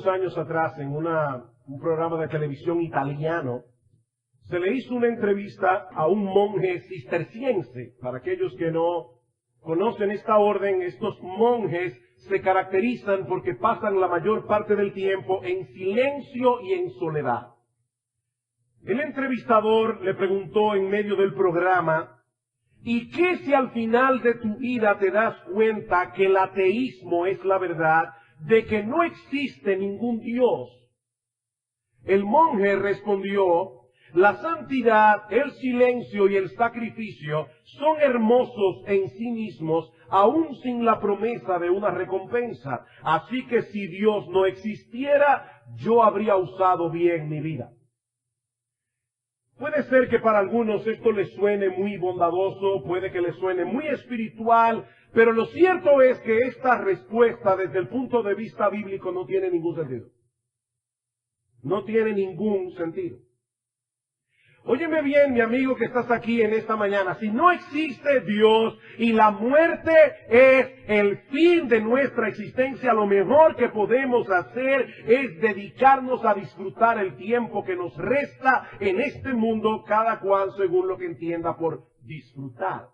algunos años atrás en un programa de televisión italiano, se le hizo una entrevista a un monje cisterciense. Para aquellos que no conocen esta orden, estos monjes se caracterizan porque pasan la mayor parte del tiempo en silencio y en soledad. El entrevistador le preguntó en medio del programa: ¿y qué si al final de tu vida te das cuenta que el ateísmo es la verdad, de que no existe ningún Dios? El monje respondió: la santidad, el silencio y el sacrificio son hermosos en sí mismos, aún sin la promesa de una recompensa. Así que si Dios no existiera, yo habría usado bien mi vida. Puede ser que para algunos esto les suene muy bondadoso, puede que les suene muy espiritual, pero lo cierto es que esta respuesta desde el punto de vista bíblico no tiene ningún sentido. No tiene ningún sentido. Óyeme bien, mi amigo que estás aquí en esta mañana, si no existe Dios y la muerte es el fin de nuestra existencia, lo mejor que podemos hacer es dedicarnos a disfrutar el tiempo que nos resta en este mundo, cada cual según lo que entienda por disfrutar.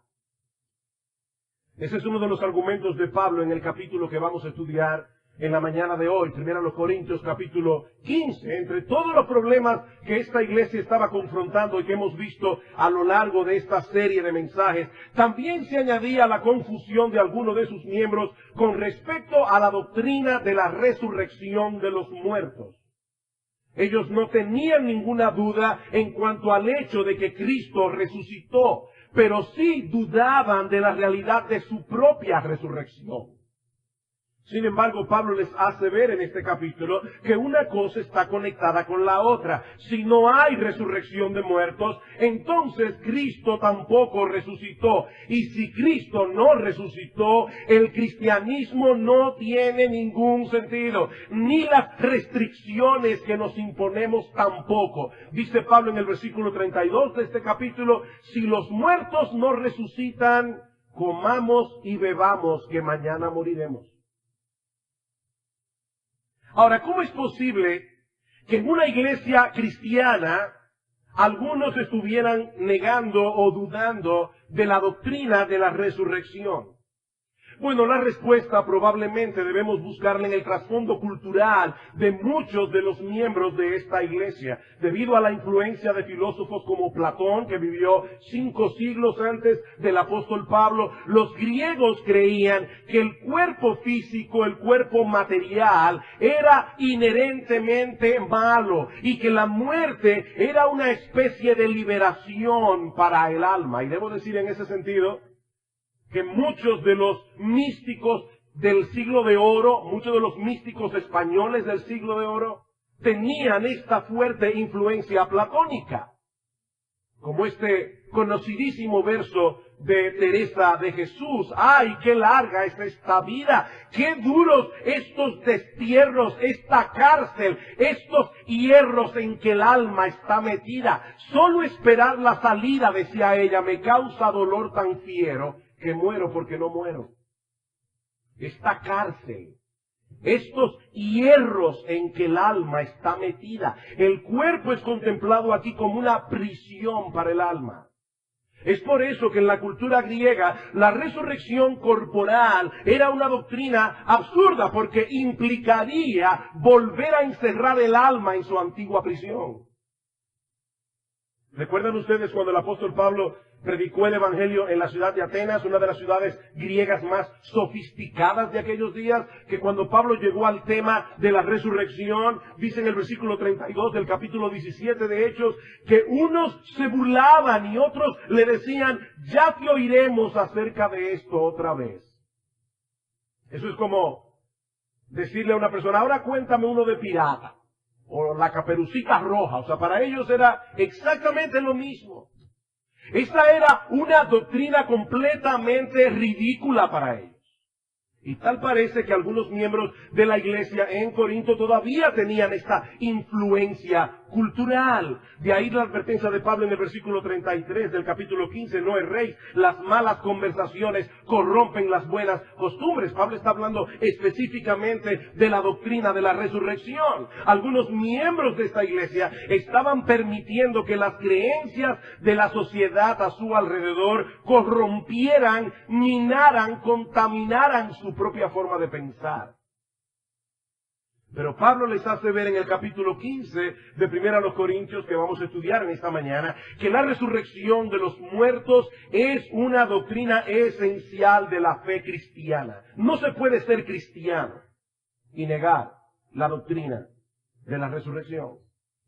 Ese es uno de los argumentos de Pablo en el capítulo que vamos a estudiar en la mañana de hoy, 1 Corintios capítulo 15, entre todos los problemas que esta iglesia estaba confrontando y que hemos visto a lo largo de esta serie de mensajes, también se añadía la confusión de algunos de sus miembros con respecto a la doctrina de la resurrección de los muertos. Ellos no tenían ninguna duda en cuanto al hecho de que Cristo resucitó, pero sí dudaban de la realidad de su propia resurrección. Sin embargo, Pablo les hace ver en este capítulo que una cosa está conectada con la otra. Si no hay resurrección de muertos, entonces Cristo tampoco resucitó. Y si Cristo no resucitó, el cristianismo no tiene ningún sentido. Ni las restricciones que nos imponemos tampoco. Dice Pablo en el versículo 32 de este capítulo: si los muertos no resucitan, comamos y bebamos, que mañana moriremos. Ahora, ¿cómo es posible que en una iglesia cristiana algunos estuvieran negando o dudando de la doctrina de la resurrección? Bueno, la respuesta probablemente debemos buscarla en el trasfondo cultural de muchos de los miembros de esta iglesia, debido a la influencia de filósofos como Platón, que vivió 5 siglos antes del apóstol Pablo. Los griegos creían que el cuerpo físico, el cuerpo material, era inherentemente malo y que la muerte era una especie de liberación para el alma. Y debo decir en ese sentido que muchos de los místicos del siglo de oro, muchos de los místicos españoles del siglo de oro, tenían esta fuerte influencia platónica. Como este conocidísimo verso de Teresa de Jesús: ¡ay, qué larga es esta vida! ¡Qué duros estos destierros, esta cárcel, estos hierros en que el alma está metida! Solo esperar la salida, decía ella, me causa dolor tan fiero que muero porque no muero. Esta cárcel, estos hierros en que el alma está metida. El cuerpo es contemplado aquí como una prisión para el alma. Es por eso que en la cultura griega la resurrección corporal era una doctrina absurda, porque implicaría volver a encerrar el alma en su antigua prisión. ¿Recuerdan ustedes cuando el apóstol Pablo predicó el evangelio en la ciudad de Atenas, una de las ciudades griegas más sofisticadas de aquellos días? Que cuando Pablo llegó al tema de la resurrección, dice en el versículo 32 del capítulo 17 de Hechos, que unos se burlaban y otros le decían: ya te oiremos acerca de esto otra vez. Eso es como decirle a una persona: ahora cuéntame uno de pirata, o la Caperucita Roja. O sea, para ellos era exactamente lo mismo. Esta era una doctrina completamente ridícula para ellos. Y tal parece que algunos miembros de la iglesia en Corinto todavía tenían esta influencia cultural. De ahí la advertencia de Pablo en el versículo 33 del capítulo 15, no erréis, las malas conversaciones corrompen las buenas costumbres. Pablo está hablando específicamente de la doctrina de la resurrección. Algunos miembros de esta iglesia estaban permitiendo que las creencias de la sociedad a su alrededor corrompieran, minaran, contaminaran su propia forma de pensar. Pero Pablo les hace ver en el capítulo 15 de 1 Corintios, que vamos a estudiar en esta mañana, que la resurrección de los muertos es una doctrina esencial de la fe cristiana. No se puede ser cristiano y negar la doctrina de la resurrección.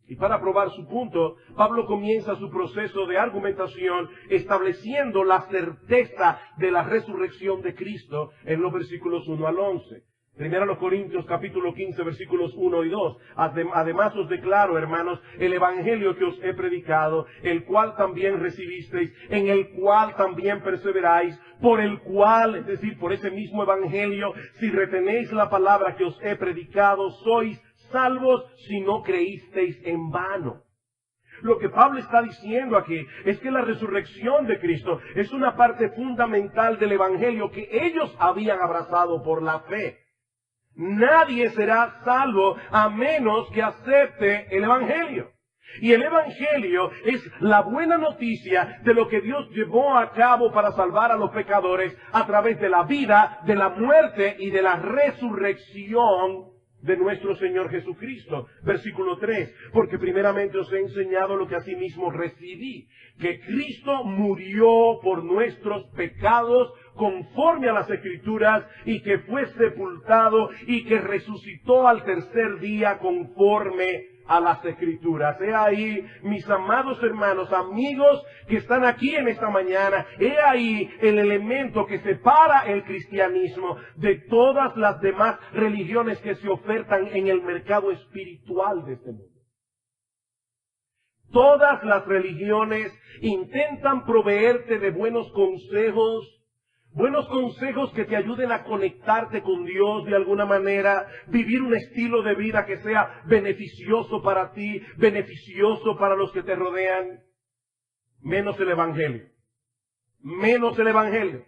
Y para probar su punto, Pablo comienza su proceso de argumentación estableciendo la certeza de la resurrección de Cristo en los versículos 1 al 11. 1 Corintios capítulo 15 versículos 1 y 2. Además os declaro, hermanos, el evangelio que os he predicado, el cual también recibisteis, en el cual también perseveráis, por el cual, es decir, por ese mismo evangelio, si retenéis la palabra que os he predicado, sois salvos si no creísteis en vano. Lo que Pablo está diciendo aquí es que la resurrección de Cristo es una parte fundamental del evangelio que ellos habían abrazado por la fe. Nadie será salvo a menos que acepte el evangelio. Y el evangelio es la buena noticia de lo que Dios llevó a cabo para salvar a los pecadores a través de la vida, de la muerte y de la resurrección de nuestro Señor Jesucristo. Versículo 3, porque primeramente os he enseñado lo que asimismo recibí, que Cristo murió por nuestros pecados conforme a las Escrituras, y que fue sepultado y que resucitó al tercer día conforme a las Escrituras. He ahí, mis amados hermanos, amigos que están aquí en esta mañana, he ahí el elemento que separa el cristianismo de todas las demás religiones que se ofertan en el mercado espiritual de este mundo. Todas las religiones intentan proveerte de buenos consejos que te ayuden a conectarte con Dios de alguna manera, vivir un estilo de vida que sea beneficioso para ti, beneficioso para los que te rodean, menos el Evangelio. Menos el Evangelio.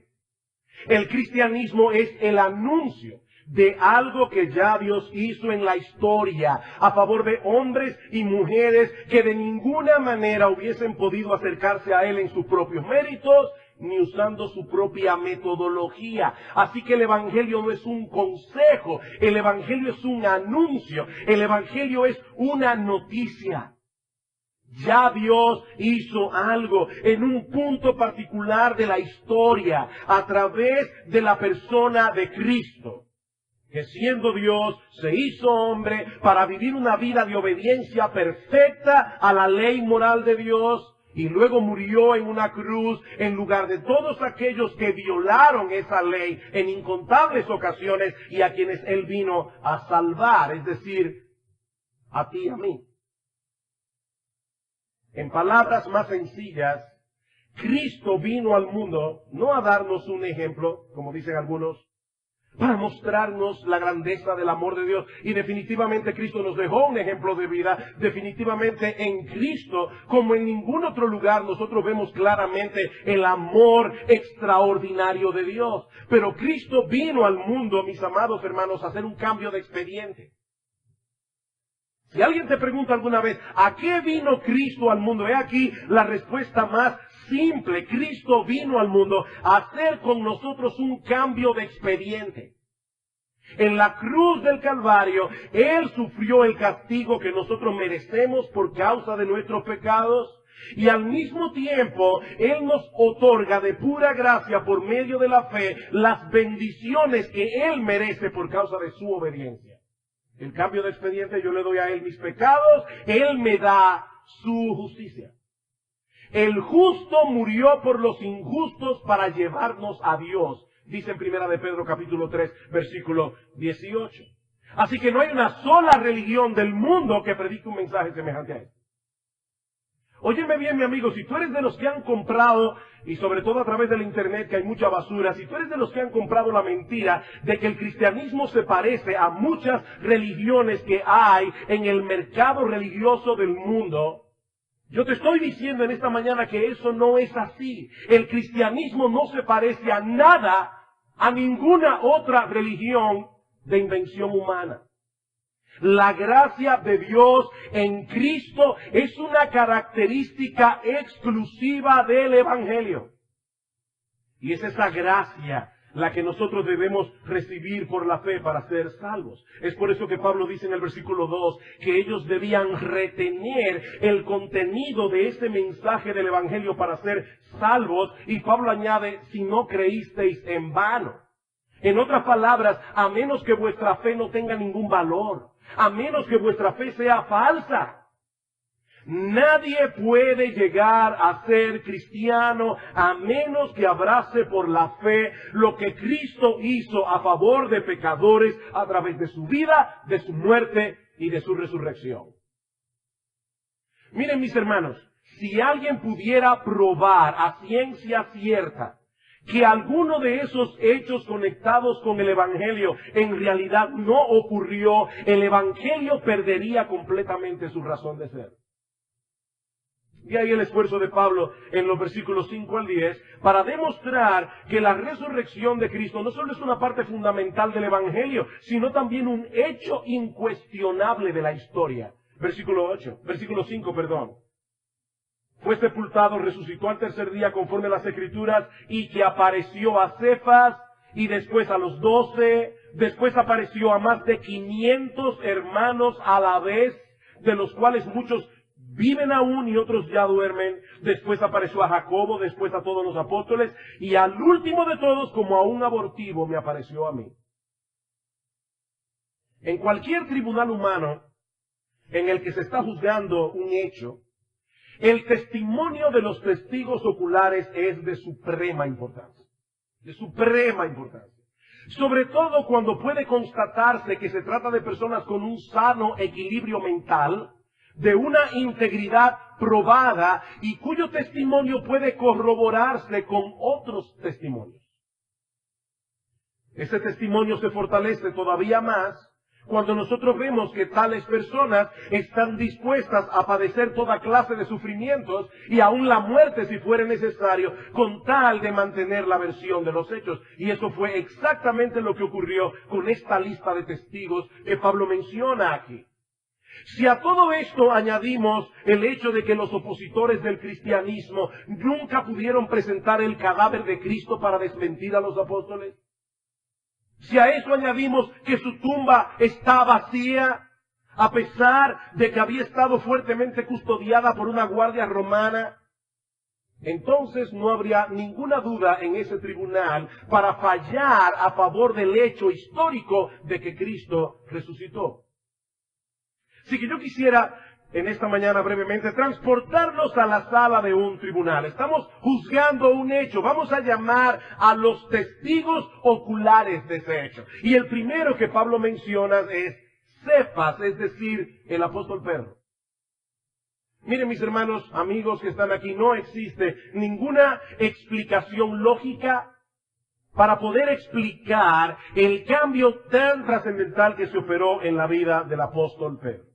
El cristianismo es el anuncio de algo que ya Dios hizo en la historia a favor de hombres y mujeres que de ninguna manera hubiesen podido acercarse a Él en sus propios méritos ni usando su propia metodología. Así que el Evangelio no es un consejo, el Evangelio es un anuncio, el Evangelio es una noticia. Ya Dios hizo algo en un punto particular de la historia a través de la persona de Cristo, que siendo Dios se hizo hombre para vivir una vida de obediencia perfecta a la ley moral de Dios, y luego murió en una cruz en lugar de todos aquellos que violaron esa ley en incontables ocasiones y a quienes Él vino a salvar, es decir, a ti y a mí. En palabras más sencillas, Cristo vino al mundo no a darnos un ejemplo, como dicen algunos, para mostrarnos la grandeza del amor de Dios. Y definitivamente Cristo nos dejó un ejemplo de vida. Definitivamente en Cristo, como en ningún otro lugar, nosotros vemos claramente el amor extraordinario de Dios. Pero Cristo vino al mundo, mis amados hermanos, a hacer un cambio de expediente. Si alguien te pregunta alguna vez, ¿a qué vino Cristo al mundo? He aquí la respuesta más simple. Cristo vino al mundo a hacer con nosotros un cambio de expediente. En la cruz del Calvario, Él sufrió el castigo que nosotros merecemos por causa de nuestros pecados. Y al mismo tiempo, Él nos otorga de pura gracia por medio de la fe las bendiciones que Él merece por causa de su obediencia. El cambio de expediente, yo le doy a Él mis pecados, Él me da su justicia. El justo murió por los injustos para llevarnos a Dios, dice en 1 de Pedro capítulo 3, versículo 18. Así que no hay una sola religión del mundo que predique un mensaje semejante a él. Óyeme bien, mi amigo, si tú eres de los que han comprado, y sobre todo a través del internet que hay mucha basura, si tú eres de los que han comprado la mentira de que el cristianismo se parece a muchas religiones que hay en el mercado religioso del mundo, yo te estoy diciendo en esta mañana que eso no es así. El cristianismo no se parece a nada, a ninguna otra religión de invención humana. La gracia de Dios en Cristo es una característica exclusiva del Evangelio. Y es esa gracia la que nosotros debemos recibir por la fe para ser salvos. Es por eso que Pablo dice en el versículo 2 que ellos debían retener el contenido de ese mensaje del Evangelio para ser salvos. Y Pablo añade, si no creísteis en vano. En otras palabras, a menos que vuestra fe no tenga ningún valor, a menos que vuestra fe sea falsa, nadie puede llegar a ser cristiano a menos que abrace por la fe lo que Cristo hizo a favor de pecadores a través de su vida, de su muerte y de su resurrección. Miren, mis hermanos, si alguien pudiera probar a ciencia cierta que alguno de esos hechos conectados con el Evangelio en realidad no ocurrió, el Evangelio perdería completamente su razón de ser. Y ahí el esfuerzo de Pablo en los versículos 5 al 10 para demostrar que la resurrección de Cristo no solo es una parte fundamental del Evangelio, sino también un hecho incuestionable de la historia. Versículo 5, perdón. Fue sepultado, resucitó al tercer día conforme a las Escrituras, y que apareció a Cefas, y después a los 12, después apareció a más de 500 hermanos a la vez, de los cuales muchos viven aún y otros ya duermen. Después apareció a Jacobo, después a todos los apóstoles, y al último de todos, como a un abortivo, me apareció a mí. En cualquier tribunal humano en el que se está juzgando un hecho, el testimonio de los testigos oculares es de suprema importancia. De suprema importancia. Sobre todo cuando puede constatarse que se trata de personas con un sano equilibrio mental, de una integridad probada y cuyo testimonio puede corroborarse con otros testimonios. Ese testimonio se fortalece todavía más cuando nosotros vemos que tales personas están dispuestas a padecer toda clase de sufrimientos y aún la muerte si fuera necesario, con tal de mantener la versión de los hechos. Y eso fue exactamente lo que ocurrió con esta lista de testigos que Pablo menciona aquí. Si a todo esto añadimos el hecho de que los opositores del cristianismo nunca pudieron presentar el cadáver de Cristo para desmentir a los apóstoles, si a eso añadimos que su tumba está vacía, a pesar de que había estado fuertemente custodiada por una guardia romana, entonces no habría ninguna duda en ese tribunal para fallar a favor del hecho histórico de que Cristo resucitó. Así que yo quisiera en esta mañana brevemente transportarnos a la sala de un tribunal. Estamos juzgando un hecho. Vamos a llamar a los testigos oculares de ese hecho. Y el primero que Pablo menciona es Cefas, es decir, el apóstol Pedro. Miren, mis hermanos, amigos que están aquí, no existe ninguna explicación lógica para poder explicar el cambio tan trascendental que se operó en la vida del apóstol Pedro.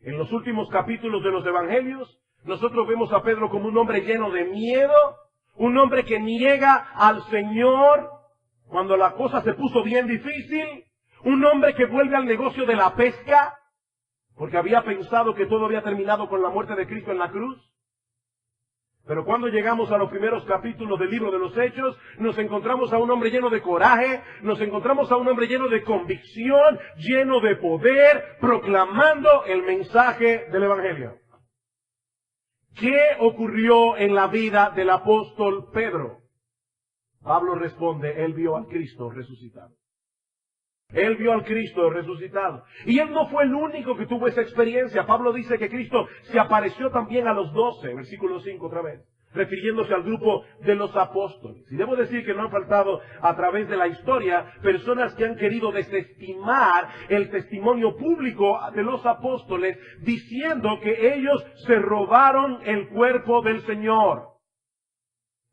En los últimos capítulos de los Evangelios, nosotros vemos a Pedro como un hombre lleno de miedo, un hombre que niega al Señor cuando la cosa se puso bien difícil, un hombre que vuelve al negocio de la pesca, porque había pensado que todo había terminado con la muerte de Cristo en la cruz. Pero cuando llegamos a los primeros capítulos del libro de los Hechos, nos encontramos a un hombre lleno de coraje, nos encontramos a un hombre lleno de convicción, lleno de poder, proclamando el mensaje del Evangelio. ¿Qué ocurrió en la vida del apóstol Pedro? Pablo responde, él vio a Cristo resucitado. Él vio al Cristo resucitado. Y él no fue el único que tuvo esa experiencia. Pablo dice que Cristo se apareció también a los 12, versículo 5 otra vez. refiriéndose al grupo de los apóstoles. Y debo decir que no han faltado a través de la historia personas que han querido desestimar el testimonio público de los apóstoles, diciendo que ellos se robaron el cuerpo del Señor,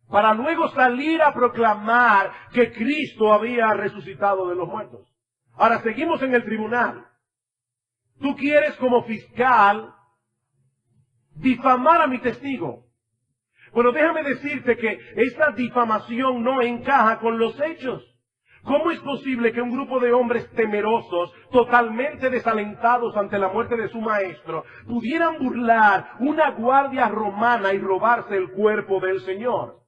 para luego salir a proclamar que Cristo había resucitado de los muertos. Ahora seguimos en el tribunal. Tú quieres como fiscal difamar a mi testigo. Bueno, déjame decirte que esta difamación no encaja con los hechos. ¿Cómo es posible que un grupo de hombres temerosos, totalmente desalentados ante la muerte de su maestro, pudieran burlar una guardia romana y robarse el cuerpo del Señor?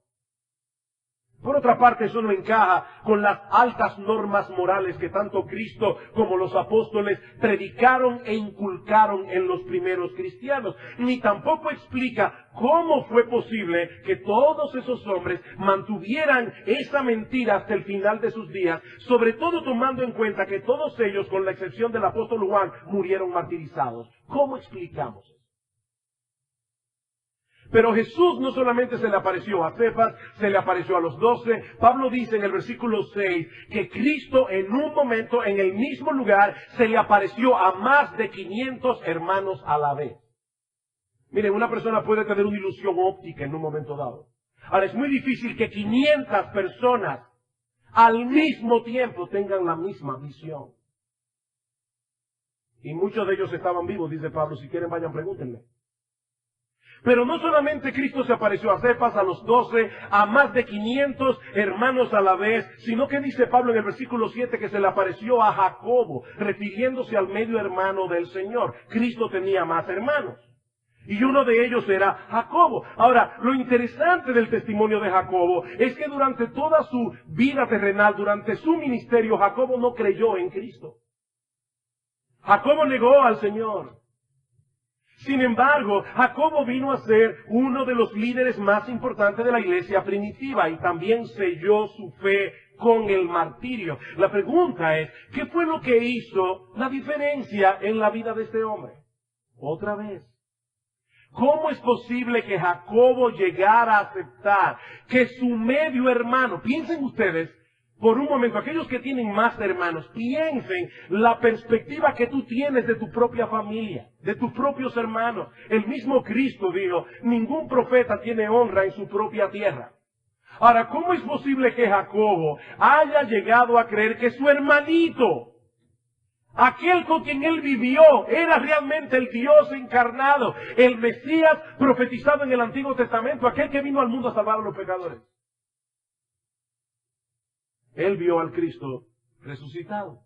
Por otra parte, eso no encaja con las altas normas morales que tanto Cristo como los apóstoles predicaron e inculcaron en los primeros cristianos. Ni tampoco explica cómo fue posible que todos esos hombres mantuvieran esa mentira hasta el final de sus días, sobre todo tomando en cuenta que todos ellos, con la excepción del apóstol Juan, murieron martirizados. ¿Cómo explicamos eso? Pero Jesús no solamente se le apareció a Cefas, se le apareció a los 12. Pablo dice en el versículo 6 que Cristo en un momento, en el mismo lugar, se le apareció a más de 500 hermanos a la vez. Miren, una persona puede tener una ilusión óptica en un momento dado. Ahora, es muy difícil que 500 personas al mismo tiempo tengan la misma visión. Y muchos de ellos estaban vivos, dice Pablo. Si quieren, vayan, pregúntenle. Pero no solamente Cristo se apareció a Cefas, a los 12, a más de 500 hermanos a la vez, sino que dice Pablo en el versículo 7 que se le apareció a Jacobo, refiriéndose al medio hermano del Señor. Cristo tenía más hermanos, y uno de ellos era Jacobo. Ahora, lo interesante del testimonio de Jacobo es que durante toda su vida terrenal, durante su ministerio, Jacobo no creyó en Cristo. Jacobo negó al Señor. Sin embargo, Jacobo vino a ser uno de los líderes más importantes de la iglesia primitiva y también selló su fe con el martirio. La pregunta es, ¿qué fue lo que hizo la diferencia en la vida de este hombre? Otra vez, ¿cómo es posible que Jacobo llegara a aceptar que su medio hermano, piensen ustedes, por un momento, aquellos que tienen más hermanos, piensen la perspectiva que tú tienes de tu propia familia, de tus propios hermanos. El mismo Cristo dijo, ningún profeta tiene honra en su propia tierra. Ahora, ¿cómo es posible que Jacobo haya llegado a creer que su hermanito, aquel con quien él vivió, era realmente el Dios encarnado, el Mesías profetizado en el Antiguo Testamento, aquel que vino al mundo a salvar a los pecadores? Él vio al Cristo resucitado.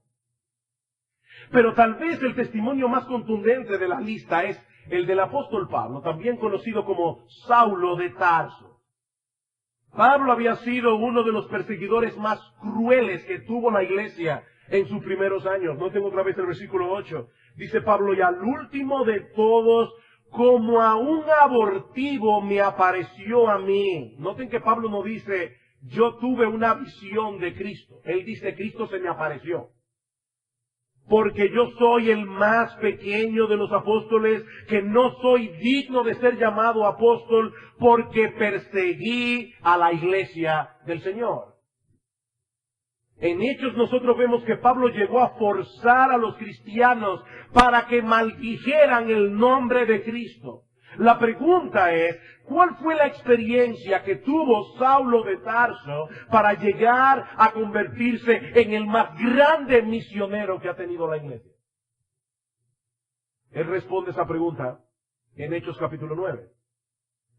Pero tal vez el testimonio más contundente de la lista es el del apóstol Pablo, también conocido como Saulo de Tarso. Pablo había sido uno de los perseguidores más crueles que tuvo la iglesia en sus primeros años. Noten otra vez el versículo 8. Dice Pablo, y al último de todos, como a un abortivo me apareció a mí. Noten que Pablo no dice, yo tuve una visión de Cristo. Él dice, Cristo se me apareció. Porque yo soy el más pequeño de los apóstoles, que no soy digno de ser llamado apóstol, porque perseguí a la iglesia del Señor. En Hechos nosotros vemos que Pablo llegó a forzar a los cristianos para que maldijeran el nombre de Cristo. La pregunta es, ¿cuál fue la experiencia que tuvo Saulo de Tarso para llegar a convertirse en el más grande misionero que ha tenido la iglesia? Él responde esa pregunta en Hechos capítulo 9.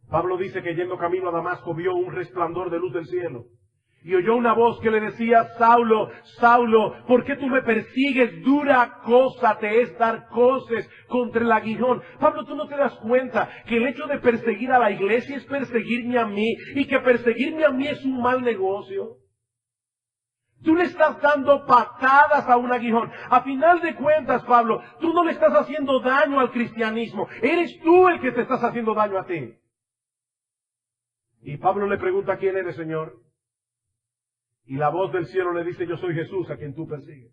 Pablo dice que yendo camino a Damasco vio un resplandor de luz del cielo. Y oyó una voz que le decía, Saulo, Saulo, ¿por qué tú me persigues? Dura cosa te es dar coces contra el aguijón. Pablo, ¿tú no te das cuenta que el hecho de perseguir a la iglesia es perseguirme a mí? Y que perseguirme a mí es un mal negocio. Tú le estás dando patadas a un aguijón. A final de cuentas, Pablo, tú no le estás haciendo daño al cristianismo. Eres tú el que te estás haciendo daño a ti. Y Pablo le pregunta, ¿quién eres, Señor? Y la voz del cielo le dice, yo soy Jesús a quien tú persigues.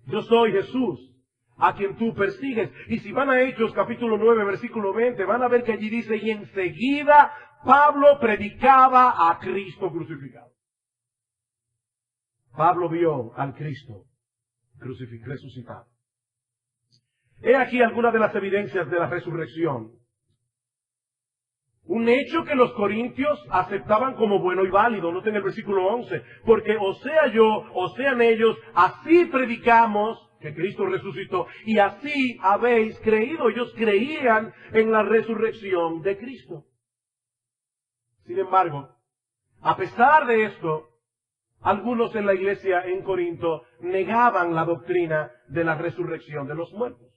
Yo soy Jesús a quien tú persigues. Y si van a Hechos capítulo 9, versículo 20, van a ver que allí dice, y enseguida Pablo predicaba a Cristo crucificado. Pablo vio al Cristo resucitado. He aquí algunas de las evidencias de la resurrección. Un hecho que los corintios aceptaban como bueno y válido. Noten el versículo 11. Porque o sea yo, o sean ellos, así predicamos que Cristo resucitó y así habéis creído. Ellos creían en la resurrección de Cristo. Sin embargo, a pesar de esto, algunos en la iglesia en Corinto negaban la doctrina de la resurrección de los muertos.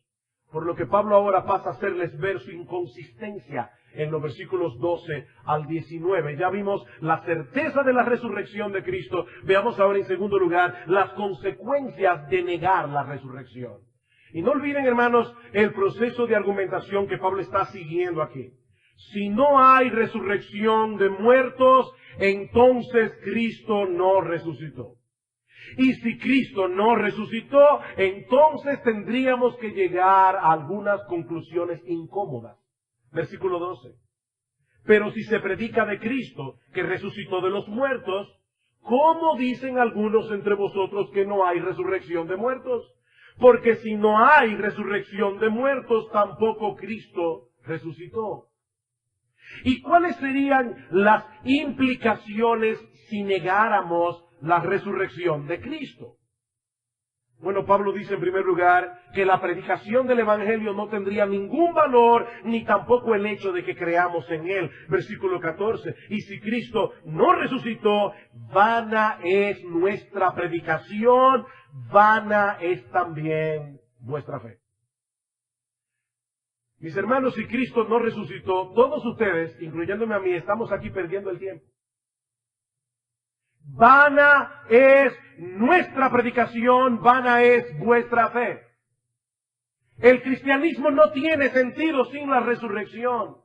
Por lo que Pablo ahora pasa a hacerles ver su inconsistencia en los versículos 12 al 19. Ya vimos la certeza de la resurrección de Cristo. Veamos ahora en segundo lugar las consecuencias de negar la resurrección. Y no olviden, hermanos, el proceso de argumentación que Pablo está siguiendo aquí. Si no hay resurrección de muertos, entonces Cristo no resucitó. Y si Cristo no resucitó, entonces tendríamos que llegar a algunas conclusiones incómodas. Versículo 12. Pero si se predica de Cristo, que resucitó de los muertos, ¿cómo dicen algunos entre vosotros que no hay resurrección de muertos? Porque si no hay resurrección de muertos, tampoco Cristo resucitó. ¿Y cuáles serían las implicaciones si negáramos la resurrección de Cristo? Bueno, Pablo dice en primer lugar que la predicación del Evangelio no tendría ningún valor, ni tampoco el hecho de que creamos en Él. Versículo 14. Y si Cristo no resucitó, vana es nuestra predicación, vana es también vuestra fe. Mis hermanos, si Cristo no resucitó, todos ustedes, incluyéndome a mí, estamos aquí perdiendo el tiempo. Vana es nuestra predicación, vana es vuestra fe. El cristianismo no tiene sentido sin la resurrección.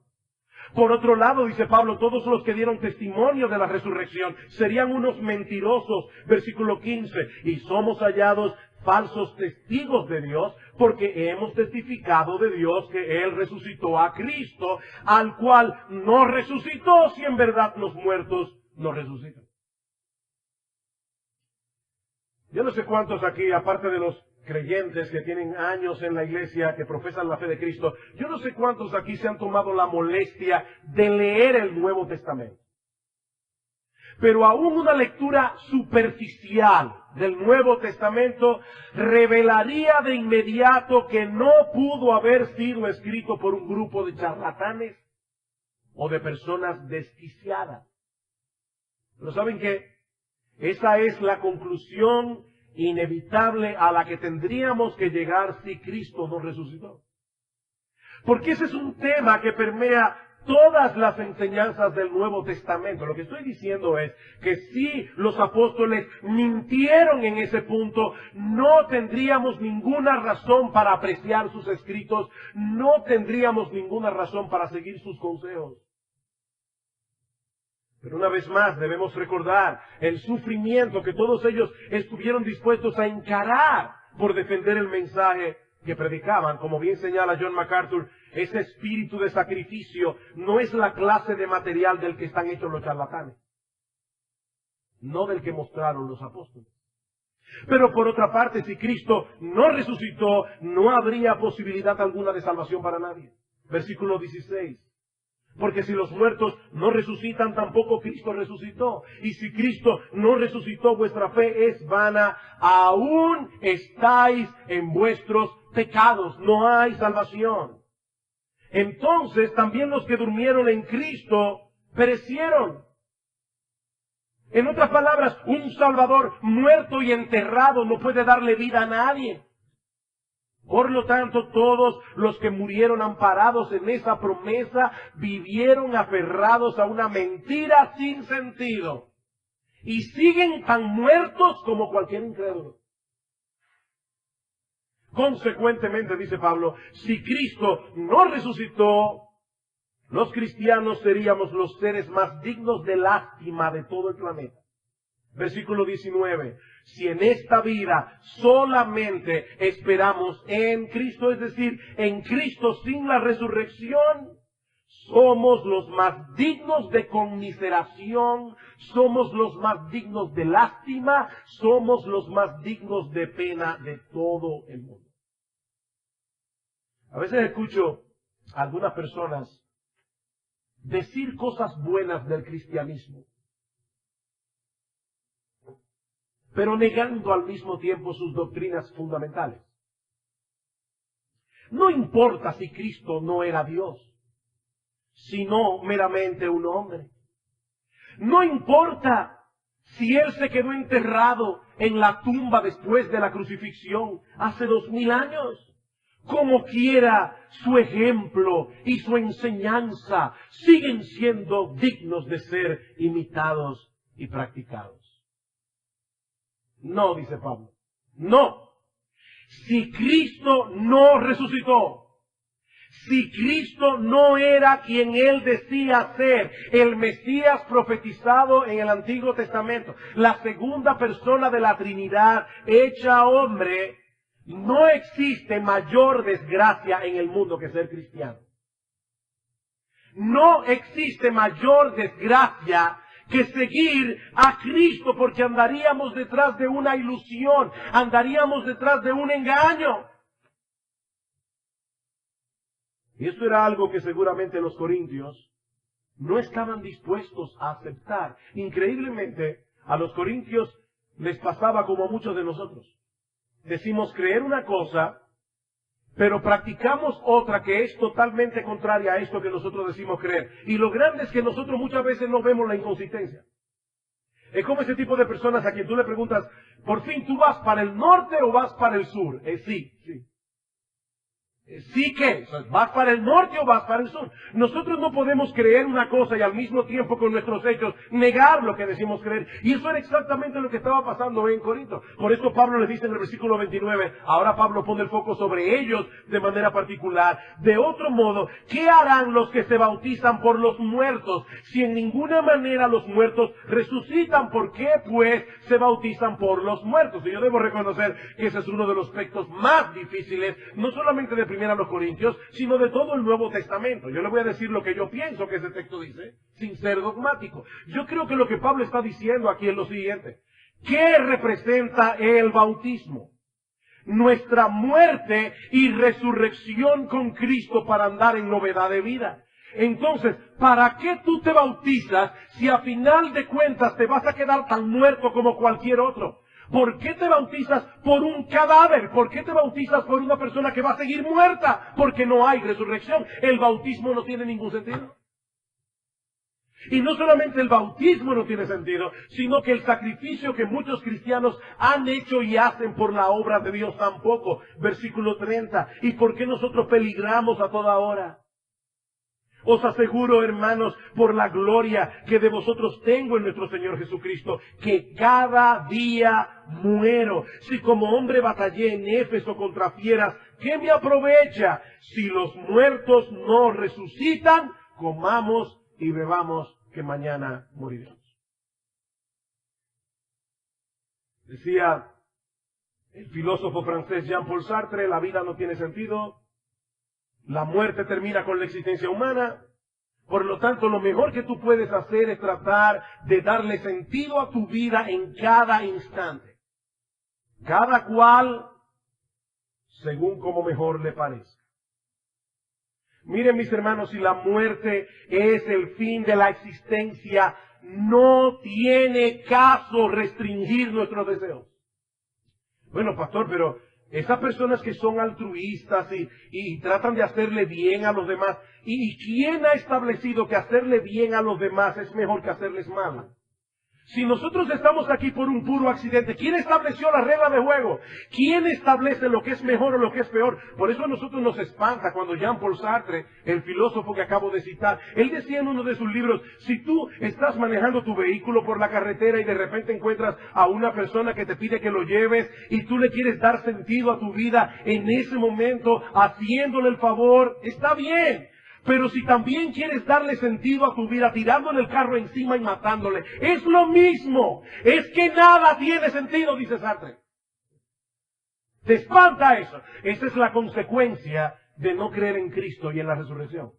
Por otro lado, dice Pablo, todos los que dieron testimonio de la resurrección serían unos mentirosos. Versículo 15. Y somos hallados falsos testigos de Dios, porque hemos testificado de Dios que Él resucitó a Cristo, al cual no resucitó si en verdad los muertos no resucitan. Yo no sé cuántos aquí, aparte de los creyentes que tienen años en la iglesia, que profesan la fe de Cristo, yo no sé cuántos aquí se han tomado la molestia de leer el Nuevo Testamento. Pero aún una lectura superficial del Nuevo Testamento revelaría de inmediato que no pudo haber sido escrito por un grupo de charlatanes o de personas desquiciadas. Pero ¿saben qué? Esa es la conclusión inevitable a la que tendríamos que llegar si Cristo no resucitó. Porque ese es un tema que permea todas las enseñanzas del Nuevo Testamento. Lo que estoy diciendo es que si los apóstoles mintieron en ese punto, no tendríamos ninguna razón para apreciar sus escritos, no tendríamos ninguna razón para seguir sus consejos. Pero una vez más debemos recordar el sufrimiento que todos ellos estuvieron dispuestos a encarar por defender el mensaje que predicaban. Como bien señala John MacArthur, ese espíritu de sacrificio no es la clase de material del que están hechos los charlatanes, no del que mostraron los apóstoles. Pero por otra parte, si Cristo no resucitó, no habría posibilidad alguna de salvación para nadie. Versículo 16. Porque si los muertos no resucitan, tampoco Cristo resucitó. Y si Cristo no resucitó, vuestra fe es vana. Aún estáis en vuestros pecados. No hay salvación. Entonces también los que durmieron en Cristo perecieron. En otras palabras, un Salvador muerto y enterrado no puede darle vida a nadie. Por lo tanto, todos los que murieron amparados en esa promesa vivieron aferrados a una mentira sin sentido y siguen tan muertos como cualquier incrédulo. Consecuentemente, dice Pablo, si Cristo no resucitó, los cristianos seríamos los seres más dignos de lástima de todo el planeta. Versículo 19. Si en esta vida solamente esperamos en Cristo, es decir, en Cristo sin la resurrección, somos los más dignos de conmiseración, somos los más dignos de lástima, somos los más dignos de pena de todo el mundo. A veces escucho a algunas personas decir cosas buenas del cristianismo, pero negando al mismo tiempo sus doctrinas fundamentales. No importa si Cristo no era Dios, sino meramente un hombre. No importa si Él se quedó enterrado en la tumba después de la crucifixión hace 2000 años. Como quiera, su ejemplo y su enseñanza siguen siendo dignos de ser imitados y practicados. No, dice Pablo, no. Si Cristo no resucitó, si Cristo no era quien Él decía ser, el Mesías profetizado en el Antiguo Testamento, la segunda persona de la Trinidad hecha hombre, no existe mayor desgracia en el mundo que ser cristiano. No existe mayor desgracia que seguir a Cristo, porque andaríamos detrás de una ilusión, andaríamos detrás de un engaño. Y esto era algo que seguramente los corintios no estaban dispuestos a aceptar. Increíblemente, a los corintios les pasaba como a muchos de nosotros. Decimos creer una cosa, pero practicamos otra que es totalmente contraria a esto que nosotros decimos creer. Y lo grande es que nosotros muchas veces no vemos la inconsistencia. Es como ese tipo de personas a quien tú le preguntas, por fin, ¿tú vas para el norte o vas para el sur? Sí. ¿Sí qué? ¿Vas para el norte o vas para el sur? Nosotros no podemos creer una cosa y al mismo tiempo con nuestros hechos negar lo que decimos creer. Y eso era exactamente lo que estaba pasando en Corinto. Por eso Pablo les dice en el versículo 29, ahora Pablo pone el foco sobre ellos de manera particular. De otro modo, ¿qué harán los que se bautizan por los muertos? Si en ninguna manera los muertos resucitan, ¿por qué pues se bautizan por los muertos? Y yo debo reconocer que ese es uno de los aspectos más difíciles, no solamente de a los Corintios, sino de todo el Nuevo Testamento. Yo le voy a decir lo que yo pienso que ese texto dice, sin ser dogmático. Yo creo que lo que Pablo está diciendo aquí es lo siguiente. ¿Qué representa el bautismo? Nuestra muerte y resurrección con Cristo para andar en novedad de vida. Entonces, ¿para qué tú te bautizas si a final de cuentas te vas a quedar tan muerto como cualquier otro? ¿Por qué te bautizas por un cadáver? ¿Por qué te bautizas por una persona que va a seguir muerta? Porque no hay resurrección. El bautismo no tiene ningún sentido. Y no solamente el bautismo no tiene sentido, sino que el sacrificio que muchos cristianos han hecho y hacen por la obra de Dios tampoco. Versículo 30. ¿Y por qué nosotros peligramos a toda hora? Os aseguro, hermanos, por la gloria que de vosotros tengo en nuestro Señor Jesucristo, que cada día muero. Si como hombre batallé en Éfeso contra fieras, ¿qué me aprovecha? Si los muertos no resucitan, comamos y bebamos, que mañana moriremos. Decía el filósofo francés Jean-Paul Sartre, la vida no tiene sentido. La muerte termina con la existencia humana. Por lo tanto, lo mejor que tú puedes hacer es tratar de darle sentido a tu vida en cada instante. Cada cual según como mejor le parezca. Miren, mis hermanos, si la muerte es el fin de la existencia, no tiene caso restringir nuestros deseos. Bueno, pastor, pero esas personas que son altruistas y tratan de hacerle bien a los demás. ¿Y quién ha establecido que hacerle bien a los demás es mejor que hacerles mal? Si nosotros estamos aquí por un puro accidente, ¿quién estableció la regla de juego? ¿Quién establece lo que es mejor o lo que es peor? Por eso a nosotros nos espanta cuando Jean-Paul Sartre, el filósofo que acabo de citar, él decía en uno de sus libros, si tú estás manejando tu vehículo por la carretera y de repente encuentras a una persona que te pide que lo lleves y tú le quieres dar sentido a tu vida en ese momento, haciéndole el favor, está bien. Pero si también quieres darle sentido a tu vida tirándole el carro encima y matándole, es lo mismo. Es que nada tiene sentido, dice Sartre. Te espanta eso. Esa es la consecuencia de no creer en Cristo y en la resurrección.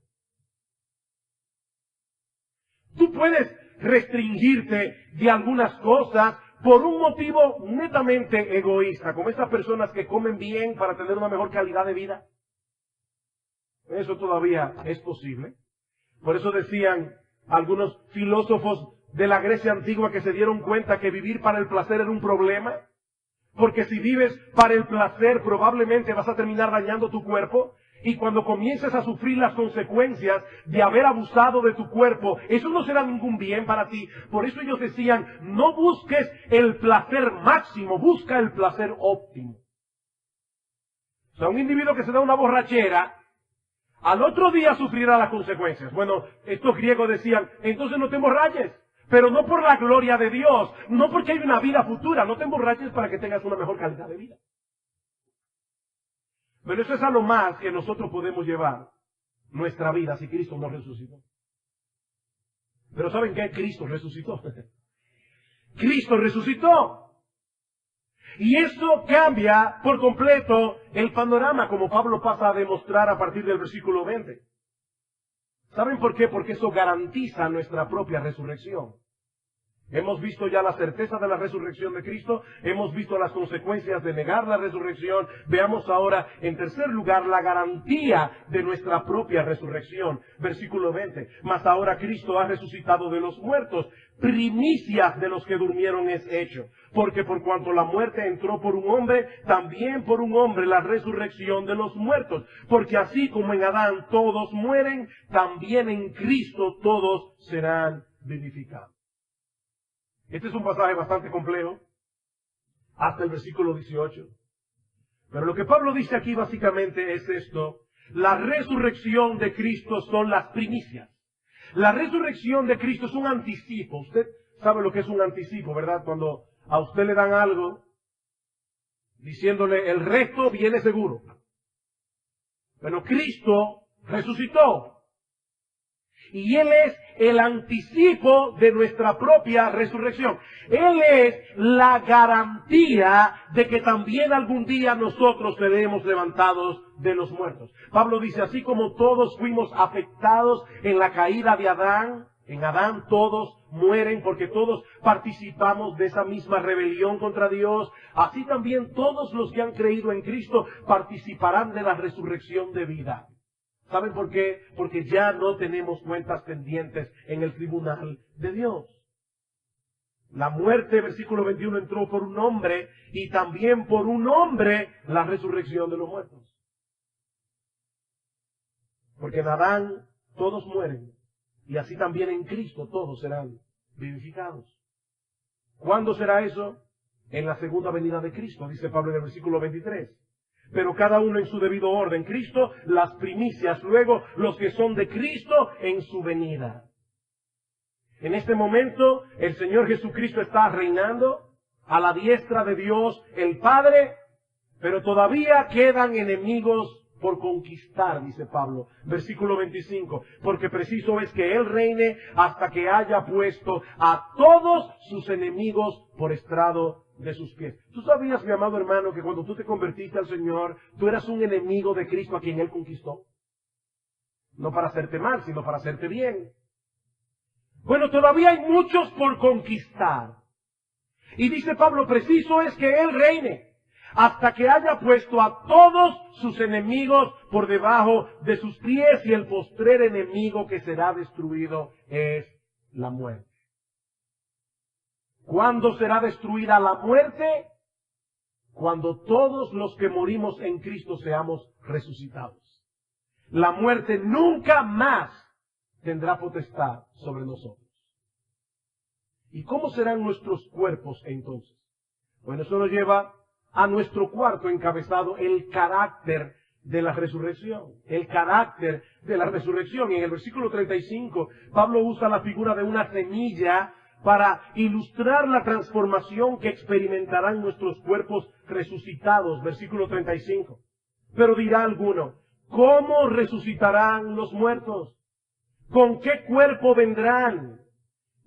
puedes restringirte de algunas cosas por un motivo netamente egoísta, como esas personas que comen bien para tener una mejor calidad de vida. Eso todavía es posible. Por eso decían algunos filósofos de la Grecia antigua que se dieron cuenta que vivir para el placer era un problema. Porque si vives para el placer, probablemente vas a terminar dañando tu cuerpo. Y cuando comiences a sufrir las consecuencias de haber abusado de tu cuerpo, eso no será ningún bien para ti. Por eso ellos decían, no busques el placer máximo, busca el placer óptimo. O sea, un individuo que se da una borrachera, al otro día sufrirá las consecuencias. Bueno, estos griegos decían, entonces no te emborraches. Pero no por la gloria de Dios, no porque hay una vida futura, no te emborraches para que tengas una mejor calidad de vida. Pero eso es a lo más que nosotros podemos llevar nuestra vida si Cristo no resucitó. Pero ¿saben qué? Cristo resucitó. Cristo resucitó. Y eso cambia por completo el panorama, como Pablo pasa a demostrar a partir del versículo 20. ¿Saben por qué? Porque eso garantiza nuestra propia resurrección. Hemos visto ya la certeza de la resurrección de Cristo, hemos visto las consecuencias de negar la resurrección. Veamos ahora, en tercer lugar, la garantía de nuestra propia resurrección. Versículo 20. Mas ahora Cristo ha resucitado de los muertos, primicias de los que durmieron es hecho. Porque por cuanto la muerte entró por un hombre, también por un hombre la resurrección de los muertos. Porque así como en Adán todos mueren, también en Cristo todos serán vivificados. Este es un pasaje bastante complejo, hasta el versículo 18. Pero lo que Pablo dice aquí básicamente es esto: la resurrección de Cristo son las primicias. La resurrección de Cristo es un anticipo. Usted sabe lo que es un anticipo, ¿verdad? Cuando a usted le dan algo, diciéndole el resto viene seguro. Pero Cristo resucitó. Y Él es el anticipo de nuestra propia resurrección. Él es la garantía de que también algún día nosotros seremos levantados de los muertos. Pablo dice, así como todos fuimos afectados en la caída de Adán, en Adán todos mueren porque todos participamos de esa misma rebelión contra Dios, así también todos los que han creído en Cristo participarán de la resurrección de vida. ¿Saben por qué? Porque ya no tenemos cuentas pendientes en el tribunal de Dios. La muerte, versículo 21, entró por un hombre y también por un hombre la resurrección de los muertos. Porque en Adán todos mueren y así también en Cristo todos serán vivificados. ¿Cuándo será eso? En la segunda venida de Cristo, dice Pablo en el versículo 23. Pero cada uno en su debido orden. Cristo, las primicias. Luego, los que son de Cristo en su venida. En este momento, el Señor Jesucristo está reinando a la diestra de Dios el Padre, pero todavía quedan enemigos por conquistar, dice Pablo. Versículo 25. Porque preciso es que Él reine hasta que haya puesto a todos sus enemigos por estrado de sus pies. ¿Tú sabías, mi amado hermano, que cuando tú te convertiste al Señor, tú eras un enemigo de Cristo a quien Él conquistó? No para hacerte mal, sino para hacerte bien. Bueno, todavía hay muchos por conquistar. Y dice Pablo, preciso es que Él reine hasta que haya puesto a todos sus enemigos por debajo de sus pies, y el postrer enemigo que será destruido es la muerte. ¿Cuándo será destruida la muerte? Cuando todos los que morimos en Cristo seamos resucitados. La muerte nunca más tendrá potestad sobre nosotros. ¿Y cómo serán nuestros cuerpos entonces? Bueno, eso nos lleva a nuestro cuarto encabezado, el carácter de la resurrección. El carácter de la resurrección. Y en el versículo 35, Pablo usa la figura de una semilla para ilustrar la transformación que experimentarán nuestros cuerpos resucitados. Versículo 35. Pero dirá alguno, ¿cómo resucitarán los muertos? ¿Con qué cuerpo vendrán?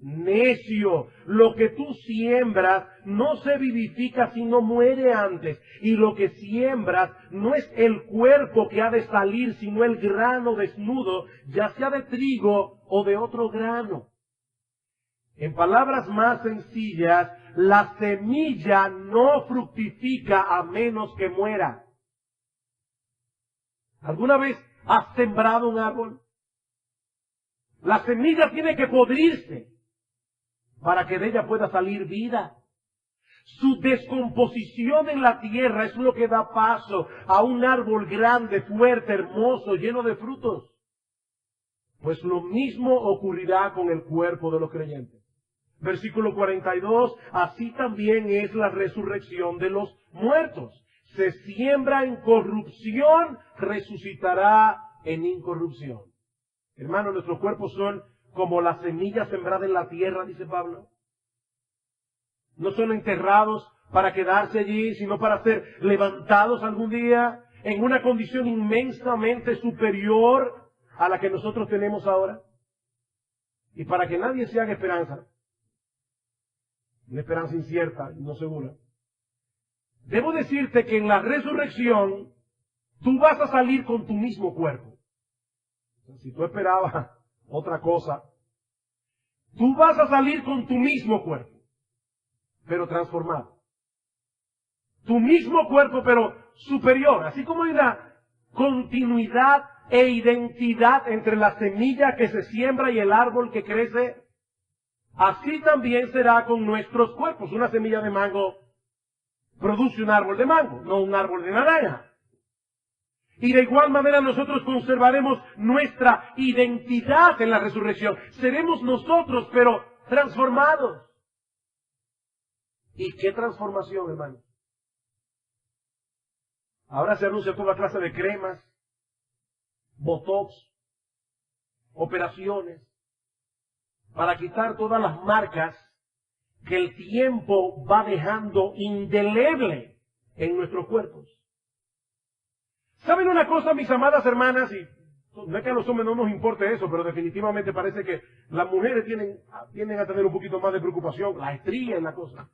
Necio, lo que tú siembras no se vivifica si no muere antes. Y lo que siembras no es el cuerpo que ha de salir, sino el grano desnudo, ya sea de trigo o de otro grano. En palabras más sencillas, la semilla no fructifica a menos que muera. ¿Alguna vez has sembrado un árbol? La semilla tiene que podrirse para que de ella pueda salir vida. Su descomposición en la tierra es lo que da paso a un árbol grande, fuerte, hermoso, lleno de frutos. Pues lo mismo ocurrirá con el cuerpo de los creyentes. Versículo 42, así también es la resurrección de los muertos. Se siembra en corrupción, resucitará en incorrupción. Hermanos, nuestros cuerpos son como la semilla sembrada en la tierra, dice Pablo. No son enterrados para quedarse allí, sino para ser levantados algún día en una condición inmensamente superior a la que nosotros tenemos ahora. Y para que nadie se haga esperanza, una esperanza incierta y no segura, debo decirte que en la resurrección tú vas a salir con tu mismo cuerpo. Si tú esperabas otra cosa, tú vas a salir con tu mismo cuerpo, pero transformado. Tu mismo cuerpo, pero superior. Así como hay una continuidad e identidad entre la semilla que se siembra y el árbol que crece, así también será con nuestros cuerpos. Una semilla de mango produce un árbol de mango, no un árbol de naranja. Y de igual manera nosotros conservaremos nuestra identidad en la resurrección. Seremos nosotros, pero transformados. ¿Y qué transformación, hermano? Ahora se anuncia toda clase de cremas, botox, operaciones, para quitar todas las marcas que el tiempo va dejando indeleble en nuestros cuerpos. ¿Saben una cosa, mis amadas hermanas? Y no es que a los hombres no nos importe eso, pero definitivamente parece que las mujeres tienden a tener un poquito más de preocupación, la estría y la cosa.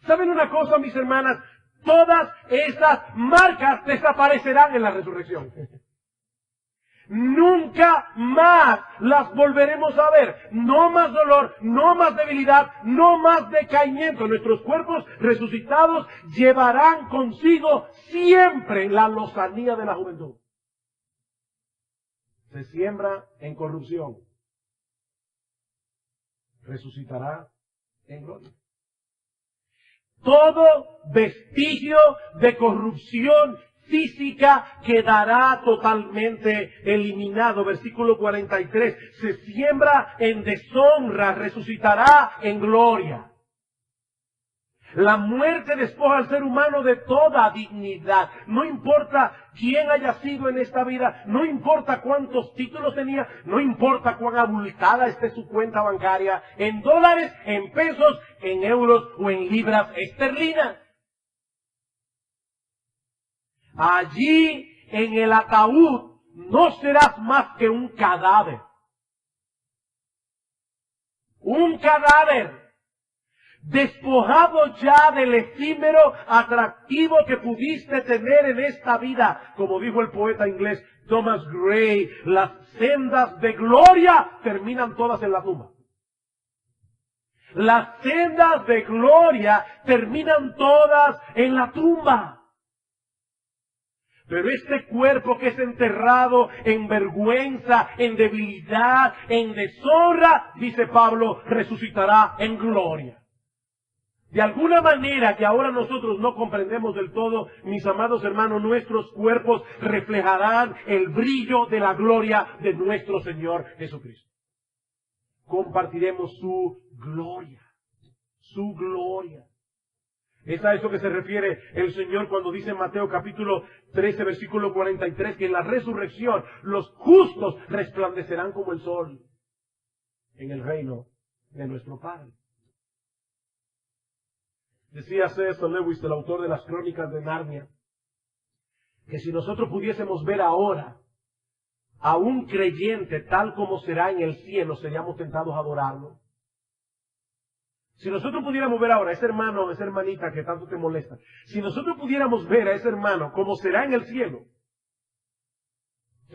¿Saben una cosa, mis hermanas? Todas esas marcas desaparecerán en la resurrección. Nunca más las volveremos a ver. No más dolor, no más debilidad, no más decaimiento. Nuestros cuerpos resucitados llevarán consigo siempre la lozanía de la juventud. Se siembra en corrupción, resucitará en gloria. Todo vestigio de corrupción física quedará totalmente eliminado. Versículo 43. Se siembra en deshonra, resucitará en gloria. La muerte despoja al ser humano de toda dignidad. No importa quién haya sido en esta vida, no importa cuántos títulos tenía, no importa cuán abultada esté su cuenta bancaria, en dólares, en pesos, en euros o en libras esterlinas. Allí en el ataúd no serás más que un cadáver. Un cadáver. Despojado ya del efímero atractivo que pudiste tener en esta vida. Como dijo el poeta inglés Thomas Gray, las sendas de gloria terminan todas en la tumba. Las sendas de gloria terminan todas en la tumba. Pero este cuerpo que es enterrado en vergüenza, en debilidad, en deshonra, dice Pablo, resucitará en gloria. De alguna manera que ahora nosotros no comprendemos del todo, mis amados hermanos, nuestros cuerpos reflejarán el brillo de la gloria de nuestro Señor Jesucristo. Compartiremos su gloria. Su gloria. Es a eso que se refiere el Señor cuando dice en Mateo capítulo 13, versículo 43, que en la resurrección los justos resplandecerán como el sol en el reino de nuestro Padre. Decía C.S. Lewis, el autor de las Crónicas de Narnia, que si nosotros pudiésemos ver ahora a un creyente tal como será en el cielo, seríamos tentados a adorarlo. Si nosotros pudiéramos ver ahora a ese hermano o esa hermanita que tanto te molesta, si nosotros pudiéramos ver a ese hermano como será en el cielo,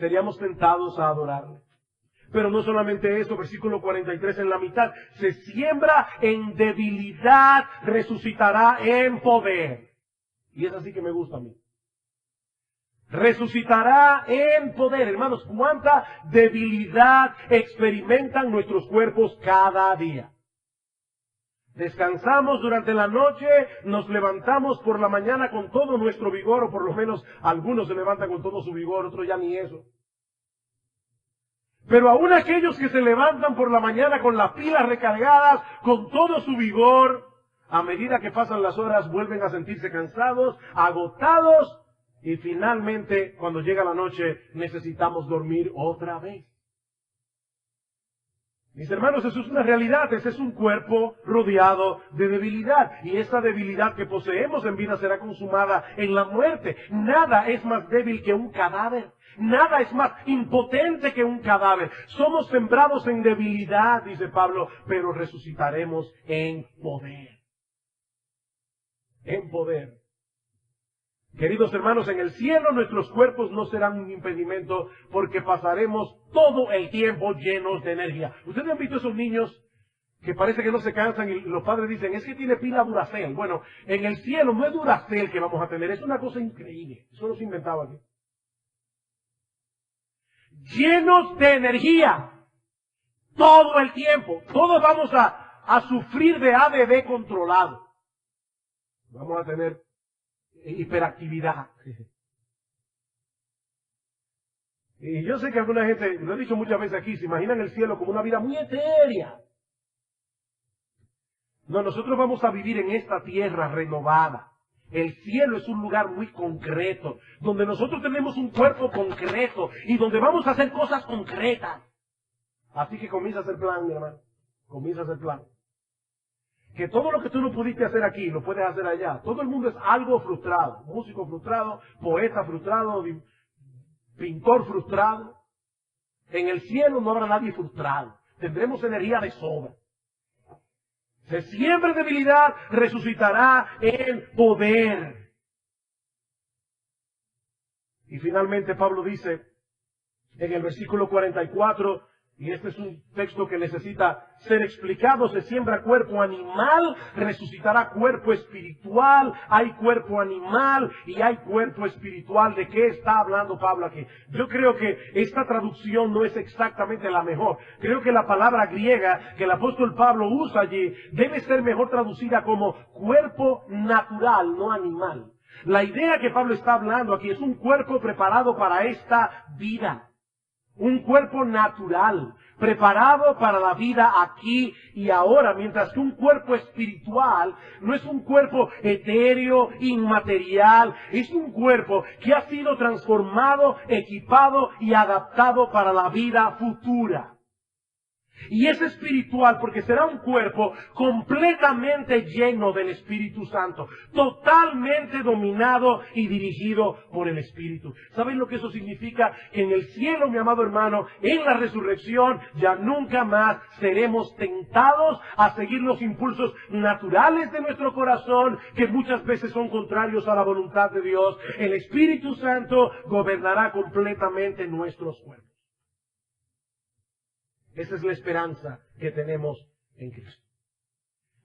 seríamos tentados a adorarle. Pero no solamente eso, versículo 43 en la mitad, se siembra en debilidad, resucitará en poder. Y es así que me gusta a mí. Resucitará en poder. Hermanos, cuánta debilidad experimentan nuestros cuerpos cada día. Descansamos durante la noche, nos levantamos por la mañana con todo nuestro vigor, o por lo menos algunos se levantan con todo su vigor, otros ya ni eso. Pero aún aquellos que se levantan por la mañana con las pilas recargadas, con todo su vigor, a medida que pasan las horas vuelven a sentirse cansados, agotados, y finalmente cuando llega la noche necesitamos dormir otra vez. Mis hermanos, eso es una realidad, ese es un cuerpo rodeado de debilidad, y esa debilidad que poseemos en vida será consumada en la muerte. Nada es más débil que un cadáver. Nada es más impotente que un cadáver. Somos sembrados en debilidad, dice Pablo, pero resucitaremos en poder. En poder. Queridos hermanos, en el cielo nuestros cuerpos no serán un impedimento porque pasaremos todo el tiempo llenos de energía. ¿Ustedes han visto esos niños que parece que no se cansan y los padres dicen, es que tiene pila Duracell? Bueno, en el cielo no es Duracell que vamos a tener, es una cosa increíble. Eso no se inventaba aquí. Llenos de energía. Todo el tiempo. Todos vamos a sufrir de ADD controlado. Vamos a tener hiperactividad. Y yo sé que alguna gente, lo he dicho muchas veces aquí, se imaginan el cielo como una vida muy etérea. No, nosotros vamos a vivir en esta tierra renovada. El cielo es un lugar muy concreto, donde nosotros tenemos un cuerpo concreto y donde vamos a hacer cosas concretas. Así que comienza a hacer plan, mi hermano. Comienza a hacer plan. Que todo lo que tú no pudiste hacer aquí, lo puedes hacer allá. Todo el mundo es algo frustrado. Músico frustrado, poeta frustrado, pintor frustrado. En el cielo no habrá nadie frustrado. Tendremos energía de sobra. Se siembra en debilidad, resucitará en poder. Y finalmente Pablo dice en el versículo 44, y este es un texto que necesita ser explicado, se siembra cuerpo animal, resucitará cuerpo espiritual. Hay cuerpo animal y hay cuerpo espiritual. ¿De qué está hablando Pablo aquí? Yo creo que esta traducción no es exactamente la mejor. Creo que la palabra griega que el apóstol Pablo usa allí debe ser mejor traducida como cuerpo natural, no animal. La idea que Pablo está hablando aquí es un cuerpo preparado para esta vida. Un cuerpo natural, preparado para la vida aquí y ahora, mientras que un cuerpo espiritual no es un cuerpo etéreo, inmaterial, es un cuerpo que ha sido transformado, equipado y adaptado para la vida futura. Y es espiritual porque será un cuerpo completamente lleno del Espíritu Santo, totalmente dominado y dirigido por el Espíritu. ¿Saben lo que eso significa? Que en el cielo, mi amado hermano, en la resurrección, ya nunca más seremos tentados a seguir los impulsos naturales de nuestro corazón, que muchas veces son contrarios a la voluntad de Dios. El Espíritu Santo gobernará completamente nuestros cuerpos. Esa es la esperanza que tenemos en Cristo.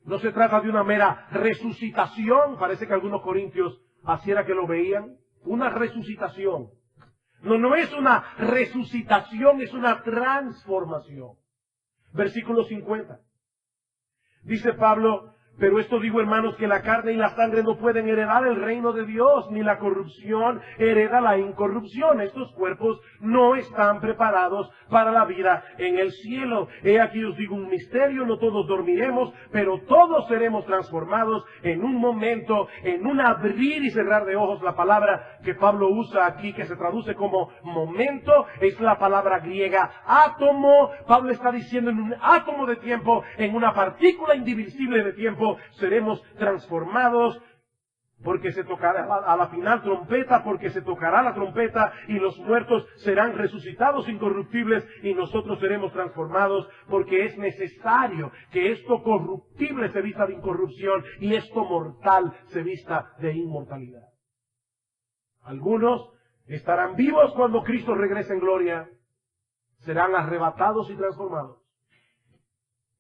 No se trata de una mera resucitación, parece que algunos corintios así era que lo veían, una resucitación. No es una resucitación, es una transformación. Versículo 50. Dice Pablo, pero esto digo, hermanos, que la carne y la sangre no pueden heredar el reino de Dios, ni la corrupción hereda la incorrupción. Estos cuerpos no están preparados para la vida en el cielo. He aquí os digo un misterio, no todos dormiremos, pero todos seremos transformados en un momento, en un abrir y cerrar de ojos. La palabra que Pablo usa aquí, que se traduce como momento, es la palabra griega átomo. Pablo está diciendo en un átomo de tiempo, en una partícula indivisible de tiempo, seremos transformados, porque se tocará a la final trompeta, porque se tocará la trompeta y los muertos serán resucitados incorruptibles y nosotros seremos transformados, porque es necesario que esto corruptible se vista de incorrupción y esto mortal se vista de inmortalidad. Algunos estarán vivos cuando Cristo regrese en gloria. serán arrebatados y transformados.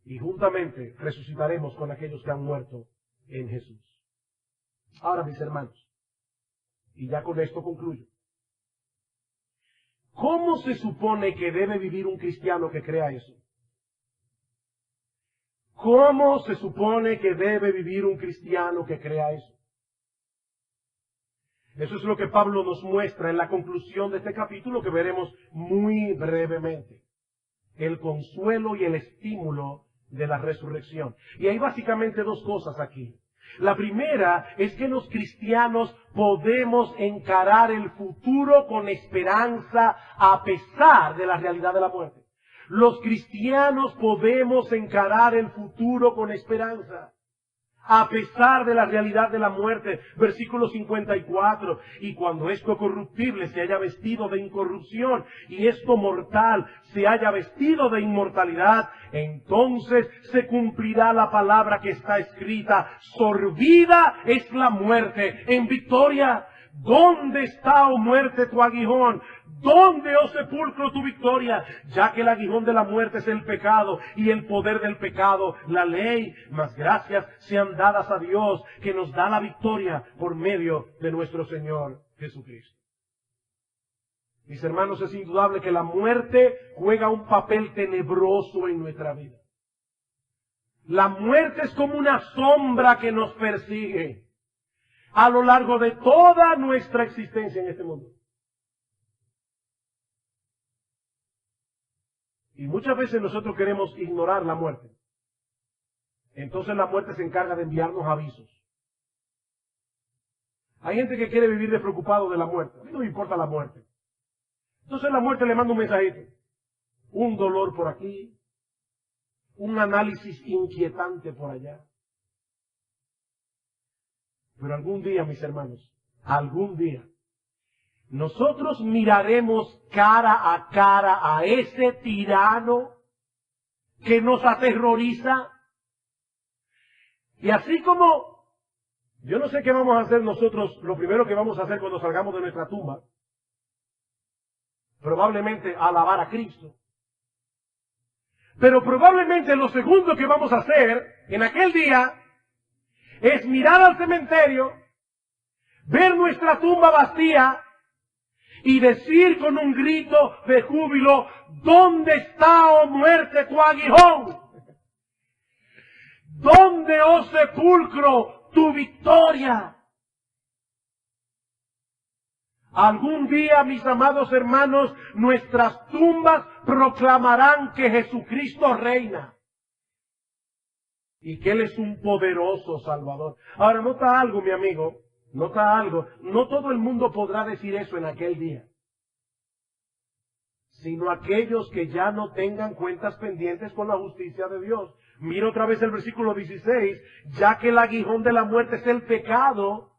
Y juntamente resucitaremos con aquellos que han muerto en Jesús. Ahora, mis hermanos, y ya con esto concluyo. ¿Cómo se supone que debe vivir un cristiano que crea eso? ¿Cómo se supone que debe vivir un cristiano que crea eso? Eso es lo que Pablo nos muestra en la conclusión de este capítulo que veremos muy brevemente. El consuelo y el estímulo de la resurrección. Y hay básicamente dos cosas aquí. La primera es que los cristianos podemos encarar el futuro con esperanza a pesar de la realidad de la muerte. Los cristianos podemos encarar el futuro con esperanza a pesar de la realidad de la muerte. Versículo 54. Y cuando esto corruptible se haya vestido de incorrupción y esto mortal se haya vestido de inmortalidad, entonces se cumplirá la palabra que está escrita: sorbida es la muerte en victoria. ¿Dónde está, oh muerte, tu aguijón? ¿Dónde, oh sepulcro, tu victoria? Ya que el aguijón de la muerte es el pecado y el poder del pecado, la ley. Mas gracias sean dadas a Dios que nos da la victoria por medio de nuestro Señor Jesucristo. Mis hermanos, es indudable que la muerte juega un papel tenebroso en nuestra vida. La muerte es como una sombra que nos persigue a lo largo de toda nuestra existencia en este mundo. Y muchas veces nosotros queremos ignorar la muerte. Entonces la muerte se encarga de enviarnos avisos. Hay gente que quiere vivir despreocupado de la muerte. A mí no me importa la muerte. Entonces la muerte le manda un mensajito. Un dolor por aquí. Un análisis inquietante por allá. Pero algún día, mis hermanos, algún día, nosotros miraremos cara a ese tirano que nos aterroriza. Y así como, yo no sé qué vamos a hacer nosotros, lo primero que vamos a hacer cuando salgamos de nuestra tumba, probablemente alabar a Cristo. Pero probablemente lo segundo que vamos a hacer en aquel día es mirar al cementerio, ver nuestra tumba vacía y decir con un grito de júbilo: ¿dónde está, oh muerte, tu aguijón? ¿Dónde, oh sepulcro, tu victoria? Algún día, mis amados hermanos, nuestras tumbas proclamarán que Jesucristo reina y que Él es un poderoso Salvador. Ahora, nota algo, mi amigo, nota algo. No todo el mundo podrá decir eso en aquel día, sino aquellos que ya no tengan cuentas pendientes con la justicia de Dios. Mira otra vez el versículo 16, ya que el aguijón de la muerte es el pecado,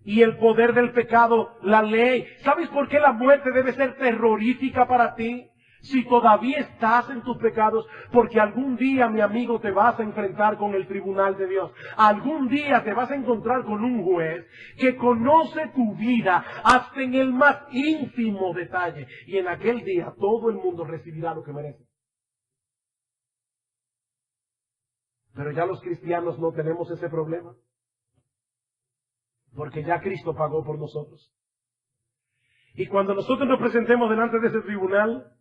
y el poder del pecado, la ley. ¿Sabes por qué la muerte debe ser terrorífica para ti? Si todavía estás en tus pecados, porque algún día, mi amigo, te vas a enfrentar con el tribunal de Dios. Algún día te vas a encontrar con un juez que conoce tu vida hasta en el más ínfimo detalle. Y en aquel día todo el mundo recibirá lo que merece. Pero ya los cristianos no tenemos ese problema, porque ya Cristo pagó por nosotros. Y cuando nosotros nos presentemos delante de ese tribunal,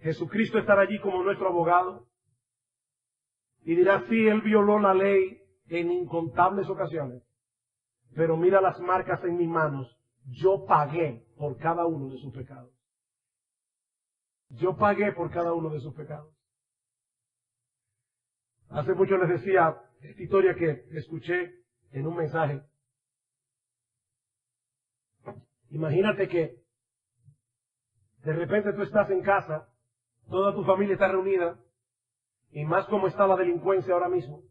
Jesucristo estará allí como nuestro abogado y dirá: sí, Él violó la ley en incontables ocasiones, pero mira las marcas en mis manos, yo pagué por cada uno de sus pecados. Yo pagué por cada uno de sus pecados. Hace mucho les decía esta historia que escuché en un mensaje. Imagínate que de repente tú estás en casa, toda tu familia está reunida, y más como está la delincuencia ahora mismo.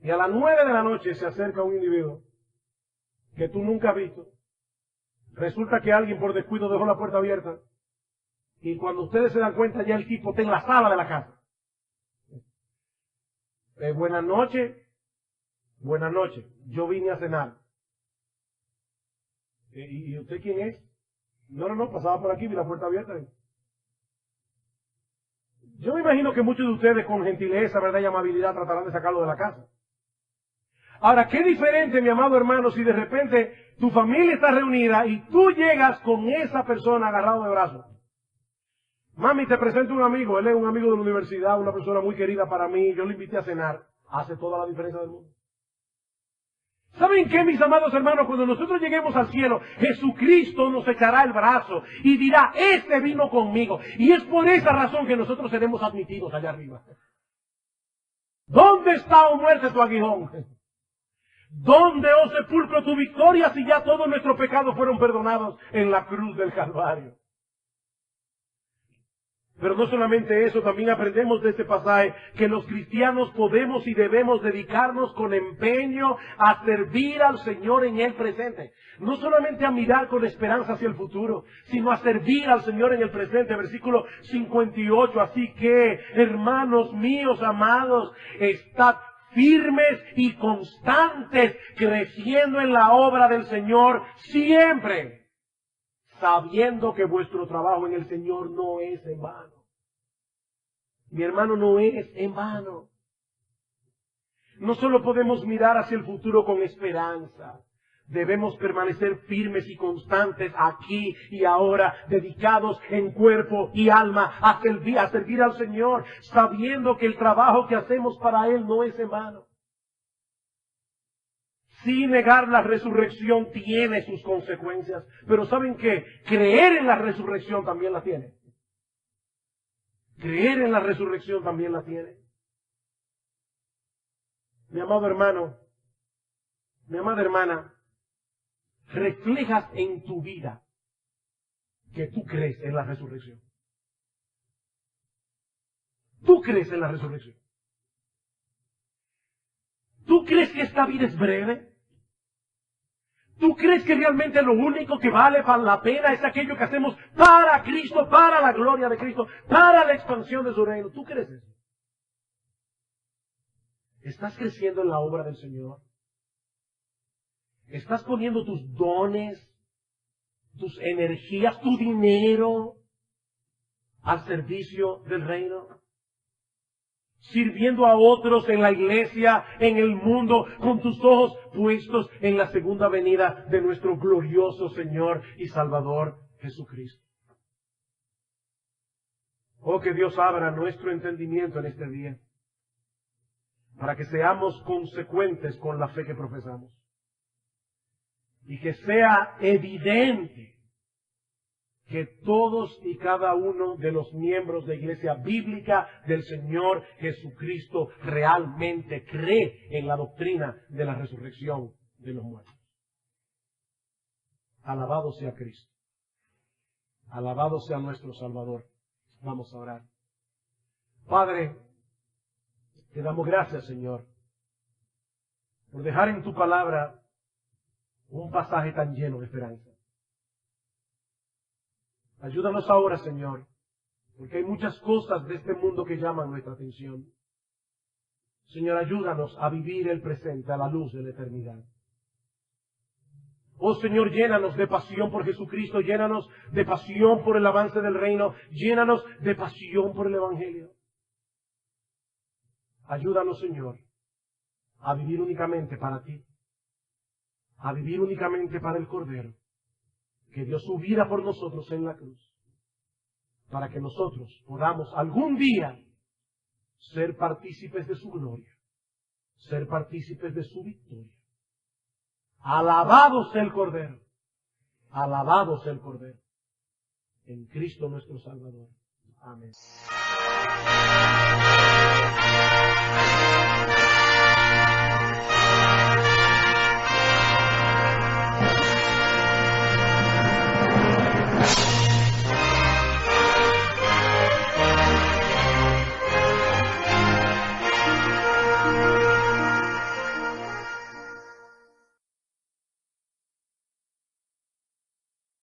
Y a las 9 de la noche se acerca un individuo que tú nunca has visto. Resulta que alguien por descuido dejó la puerta abierta, y cuando ustedes se dan cuenta ya el tipo está en la sala de la casa. Buenas noches. Buenas noches, yo vine a cenar. ¿Y usted quién es? No, pasaba por aquí, vi la puerta abierta. Yo me imagino que muchos de ustedes con gentileza, verdad y amabilidad tratarán de sacarlo de la casa. Ahora, qué diferente, mi amado hermano, si de repente tu familia está reunida y tú llegas con esa persona agarrado de brazos. Mami, te presento un amigo, él es un amigo de la universidad, una persona muy querida para mí, yo lo invité a cenar. Hace toda la diferencia del mundo. ¿Saben qué, mis amados hermanos? Cuando nosotros lleguemos al cielo, Jesucristo nos echará el brazo y dirá, este vino conmigo. Y es por esa razón que nosotros seremos admitidos allá arriba. ¿Dónde está, oh muerte, tu aguijón? ¿Dónde, oh sepulcro, tu victoria si ya todos nuestros pecados fueron perdonados en la cruz del Calvario? Pero no solamente eso, también aprendemos de este pasaje que los cristianos podemos y debemos dedicarnos con empeño a servir al Señor en el presente. No solamente a mirar con esperanza hacia el futuro, sino a servir al Señor en el presente. Versículo 58, así que, hermanos míos amados, estad firmes y constantes, creciendo en la obra del Señor siempre, sabiendo que vuestro trabajo en el Señor no es en vano. Mi hermano, no es en vano. No solo podemos mirar hacia el futuro con esperanza, debemos permanecer firmes y constantes aquí y ahora, dedicados en cuerpo y alma a servir al Señor, sabiendo que el trabajo que hacemos para Él no es en vano. Sin negar la resurrección tiene sus consecuencias, pero ¿saben qué? Creer en la resurrección también la tiene. Creer en la resurrección también la tiene. Mi amado hermano, mi amada hermana, reflejas en tu vida que tú crees en la resurrección. Tú crees en la resurrección. ¿Tú crees que esta vida es breve? ¿Tú crees que realmente lo único que vale la pena es aquello que hacemos para Cristo, para la gloria de Cristo, para la expansión de su reino? ¿Tú crees eso? ¿Estás creciendo en la obra del Señor? ¿Estás poniendo tus dones, tus energías, tu dinero al servicio del reino? Sirviendo a otros en la iglesia, en el mundo, con tus ojos puestos en la segunda venida de nuestro glorioso Señor y Salvador Jesucristo. Oh, que Dios abra nuestro entendimiento en este día, para que seamos consecuentes con la fe que profesamos. Y que sea evidente que todos y cada uno de los miembros de Iglesia Bíblica del Señor Jesucristo realmente cree en la doctrina de la resurrección de los muertos. Alabado sea Cristo. Alabado sea nuestro Salvador. Vamos a orar. Padre, te damos gracias, Señor, por dejar en tu palabra un pasaje tan lleno de esperanza. Ayúdanos ahora, Señor, porque hay muchas cosas de este mundo que llaman nuestra atención. Señor, ayúdanos a vivir el presente a la luz de la eternidad. Oh Señor, llénanos de pasión por Jesucristo, llénanos de pasión por el avance del reino, llénanos de pasión por el Evangelio. Ayúdanos, Señor, a vivir únicamente para ti, a vivir únicamente para el Cordero, que dio su vida por nosotros en la cruz, para que nosotros podamos algún día ser partícipes de su gloria, ser partícipes de su victoria. Alabado sea el Cordero, alabado sea el Cordero, en Cristo nuestro Salvador. Amén.